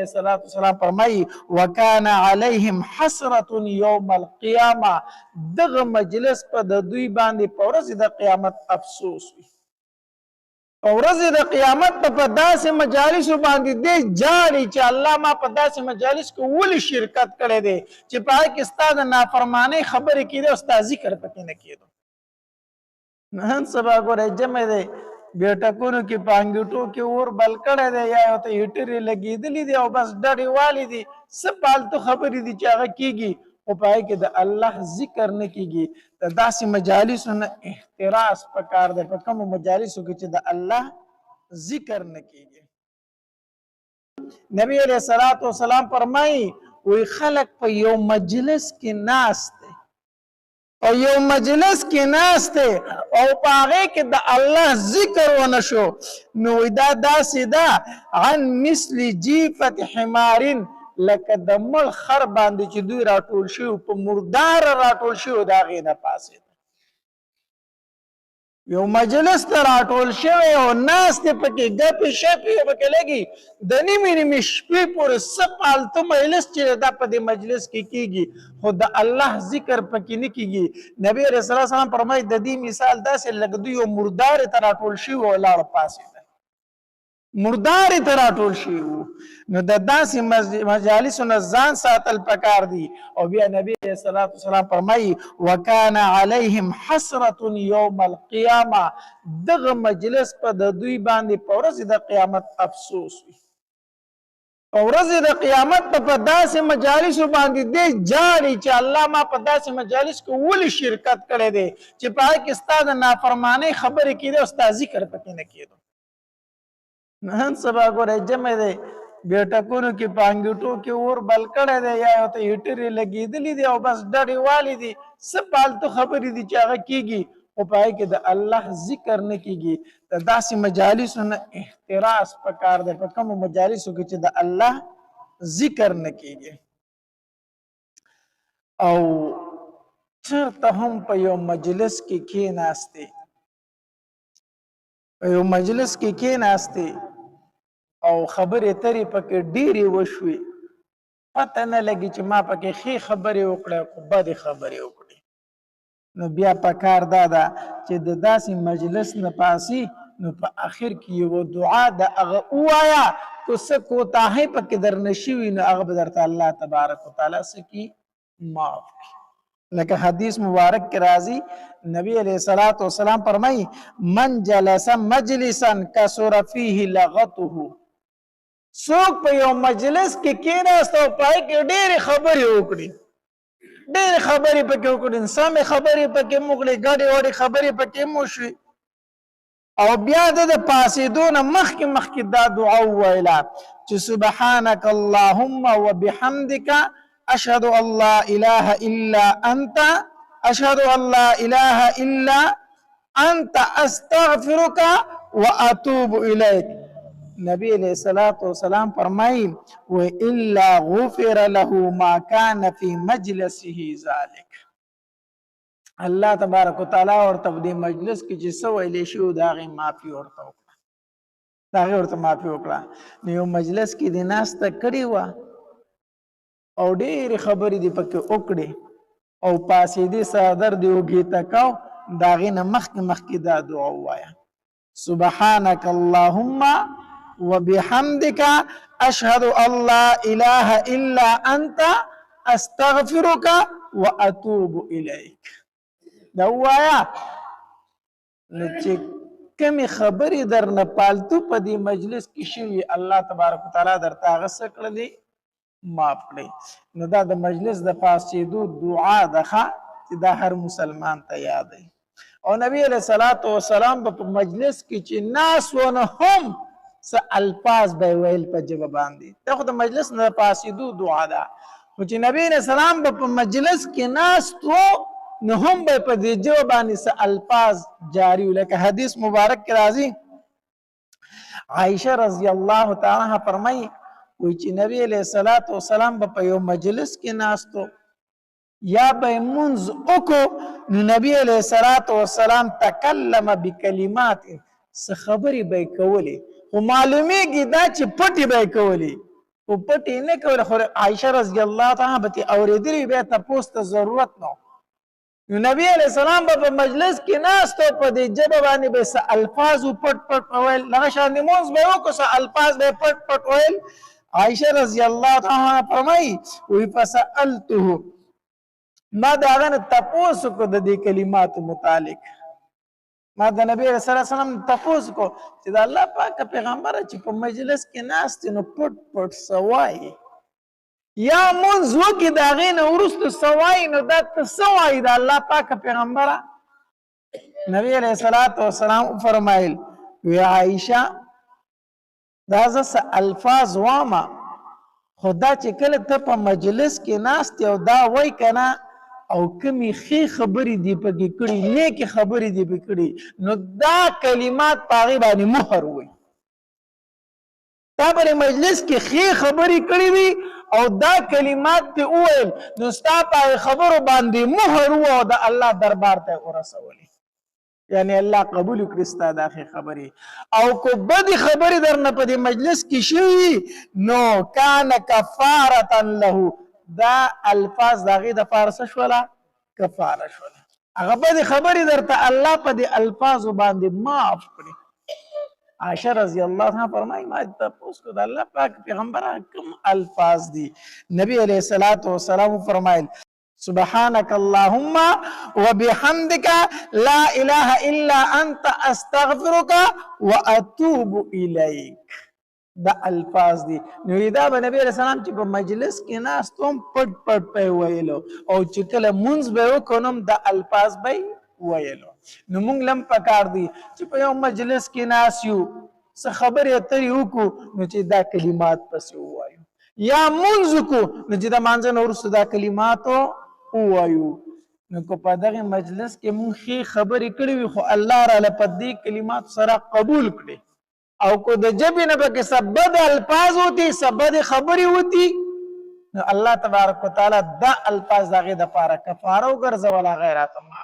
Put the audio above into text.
علیہ الصلوۃ والسلام فرمایي وکانا علیهم حسرة یوم القیامه دغه مجلس په د دوی باندې په ورځ د قیامت افسوس وي په ورځ د قیامت په داسې مجالسو باندې دی جاړي چې الله ما په داسې مجالس کې ولې شرکت کړی دی چې په هغه کې ستا د نافرمانۍ خبرې کېدې او ستا ذکر پکې نه کېدو نن سبا ګورئ جمع دی بیټکونو کې په انګوټو کې اور بل کړی دی یا ورته هیټرې لګېدلي دي او بس ډډې والي دي څه فالتو خبرې دي چې هغه کېږي خو په هغې کې د الله ذکر نه کېږي د داسې مجالسو نه احتراز پکار دی په کومو مجالسو کې چې د الله ذکر نه کېږي نبی علیہ الصلوۃ والسلام فرمایي وی خلق په یو مجلس کې ناست دی او یو مجلس کې ناست دی او په هغې کې د الله ذکر ونه شو نو دا داسې ده عن مثل جیفت حمارین لکه د مړ خر باندې چې دوی راټول شوي په مردار راټول شوي د هغې نه پاسېده یو مجلس ته راټول شوی او ناست دی پکې ګپې شپې پکې لګي د نیمې شپې پورې څه فالتو مجلس چې دا په دې مجلس کې کېږي خو د الله ذکر پکې نه کېږي نبی رسول الله صلی الله فرمایي د دې مثال داسې لکه دوی یو مردار ته راټول شوي او لاړه پاسېده مردار ته راټول شوي وو نو د داسې مجالسو نه ځان ساتل پکار دي او بیا نبی علیه الصلوۃ والسلام فرمایي وکانا علیهم حسرة یوم القیامه دغه مجلس په د دوی باندې په ورځ د قیامت افسوس وي په ورځ د قیامت په داسې مجالسو باندې دی جاړي چې الله ما په داسې مجالس کې ولې شرکت کړی دی چې په هغې کې ستا د نافرمانۍ خبرې کېدې او ستا ذکر پکې نه کېدو نن سبا ګورئ جمع دی بیټکونو کې په انګوټو کې اور بل کړی دی یا ورته هیټرې لګېدلي دي او بس ډډې والي دي څه فالتو خبرې دي چې هغه کېږي خو په هغې کې د الله ذکر نه کېږي د داسې مجالسو نه احتراز پکار دی په کومو مجالسو کې چې د الله ذکر نه کېږي او چېرته هم په یو مجلس کې کېناستې په یو مجلس کې کېناستې او خبرې ترې پکې ډېرې وشوې پته نه لګي چې ما پکې ښې خبرې وکړې خو بدې خبرې وکړې نو بیا پکار دا ده چې د داسې مجلس نه پاسي نو په آخر کې یو دعا د هغه ووایه که څه کوتاهۍ پکې درنه شوي نو هغه به درته الله تبارک وتعالی څه کړي معاف کړي لکه حدیث مبارک کې راځي نبی علیہ الصلوۃ والسلام فرمایي من جلس مجلسا کثر فیه لغته څوک په یو مجلس کې کېناست او په هغې کې ډېرې خبرې وکړي ډېرې خبرې پکې وکړي سمې خبرې پکې مو وکړې ګډې وډې خبرې پکې مو وشوې او بیا د پاسېدو نه مخکې دا دعا وویله چې سبحانک اللهم وبحمدک اشهد ان لا اله الا انت اشهد ان لا اله الا انت استغفرك واتوب الیک نبی علیہ الصلوۃ والسلام فرمائی وَإِلَّا غُفِرَ لَهُ مَا كَانَ فِي مَجْلِسِهِ ذَلِكَ الله تبارک وتعالی ورته دې مجلس کې چې څه ویلی شي د هغې معافي ورته وکړه د هغې ورته معافي وکړه نو یو مجلس کې دې ناسته کړې وه او ډېرې خبرې دې پکې وکړې او پاسېدې صدر دې اوږې ته کو د هغې نه مخکې دا دعا ووایه سبحانک اللهم وبحمدك اشهد ان لا اله الا انت استغفرك واتوب اليك دا وایا چې کمی خبرې درنه پالتو په دې مجلس کې شوي الله تبارک وتعالی درته هغه څه کړلې معاف کړئ نو دا د مجلس د پاسېدو دعا ده چې دا هر مسلمان ته یاد دی او نبی علیہ الصلوۃ والسلام په مجلس کې چې ناس ونه هم څه الفاظ به ویل په ژبه باندې دا خو د مجلس نه پاسېدو دعا ده خو چې نبی علیہ السلام په مجلس کې ناست و نو هم به په دې ژبه باندې څه الفاظ جاری وو لکه حدیث مبارک کې راځي عائشہ رضی الله تعالی عنها فرمایي وی چې نبی علیہ الصلوۃ والسلام په یو مجلس کې ناستو یا به منز وکړو نو نبی علیہ الصلوۃ والسلام تکلم بکلمات څه خبرې به کولې خو معلومیږي دا چې پټې به کولې او پټې نه کوله خو عائشه رضی الله تعالی عنها به اورېدلې بیا تپوس ته ضرورت نو نو نبی علیہ السلام په مجلس کې ناست او په دې ژبه باندې به څه الفاظ پټ پټ ویل لکه شان مونځ به وکړو څه الفاظ به پټ پټ ویل عائشه رضی الله تعالی عنها فرمایي وی فسألته ما دا غن تپوس کو د دې کلمات متعلق ما د نبی رسول الله سلام تپوس کو چې د الله پاک پیغمبر چې په مجلس کې ناست نو پټ پټ سوای یا منځ وکي دا غین ورست سوای نو دا سوای د الله پاک پیغمبر نبی علیہ الصلوۃ والسلام فرمایل وی عائشہ دا ز الفاظ واما خدا چې کله ته په مجلس کې ناست او دا وای کنه او کمی خی خبرې دی پکې کړي نیکی خبرې دی پکې کړي نو دا کلمات پاغي باندې مهر وي تا په مجلس کې خی خبرې کړي وي او دا کلمات ته وویل نو ستا په خبرو باندې مهر وو او د الله دربار ته ورسولي یعنی الله قبول کړي ستا دا خبرې او کو بد خبرې درنه په مجلس کې شوي نو کان کفاره له دا الفاظ داغه د فارس شولا کفاره شولا هغه به خبرې درته الله په دې الفاظ باندې معاف کړي عائشہ رضی الله عنها فرمایي ما ته پوښتنه د الله پاک پیغمبر کوم الفاظ دي نبی علیہ الصلوۃ والسلام فرمایل سبحانك اللهم وبحمدك لا اله الا انت استغفرك واتوب اليك دا الفاظ دي نو دا به نبی رسول الله چې په مجلس کې ناستوم پټ پټ په ویلو او چې کله منځ به وکونم دا الفاظ به ویلو نو موږ لم پکار دي چې په یو مجلس کې ناسیو څه خبرې اترې وکړو نو چې دا کلمات پسې ووایو یا منځ کو نو چې دا مانځه نو وروسته دا کلمات ووایو نو کو په دغه مجلس کې موږ ښې خبرې کړې وي خو الله را له په دې کلمات سره قبول کړي او کو د جبې نه پکې سبد الفاظ ہوتی سبد خبرې ہوتی نو الله تبارک وتعالی دا الفاظ دغه د پاره کفاره وګرځولا غیرات ما